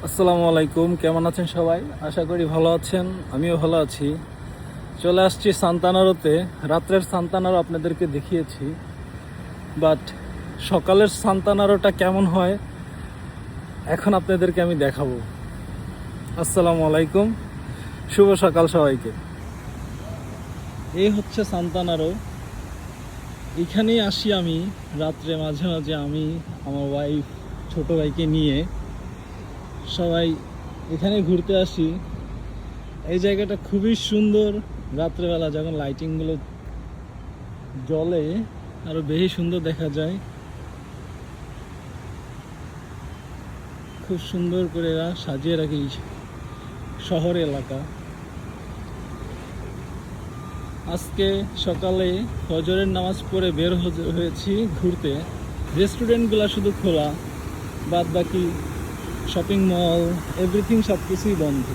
আসসালামু আলাইকুম, কেমন আছেন সবাই? আশা করি ভালো আছেন, আমিও ভালো আছি। চলে আসছি সান্তানারোতে। রাত্রের সান্তানারো আপনাদেরকে দেখিয়েছি, বাট সকালের সান্তানারোটা কেমন হয় এখন আপনাদেরকে আমি দেখাবো। আসসালামু আলাইকুম, শুভ সকাল সবাইকে। এই হচ্ছে সান্তানারো। এখানেই আসি আমি রাত্রে মাঝে মাঝে, আমি, আমার ওয়াইফ, ছোট ভাইকে নিয়ে সবাই এখানে ঘুরতে আসি। এই জায়গাটা খুবই সুন্দর। রাত্রেবেলা যখন লাইটিংগুলো জ্বলে আরো বেশি সুন্দর দেখা যায়। খুব সুন্দর করে এরা সাজিয়ে রাখে এই শহর এলাকা। আজকে সকালে ফজরের নামাজ পড়ে বের হয়েছি ঘুরতে। রেস্টুরেন্টগুলো শুধু খোলা, বাদ বাকি শপিং মল, এভরিথিং সব কিছুই বন্ধ।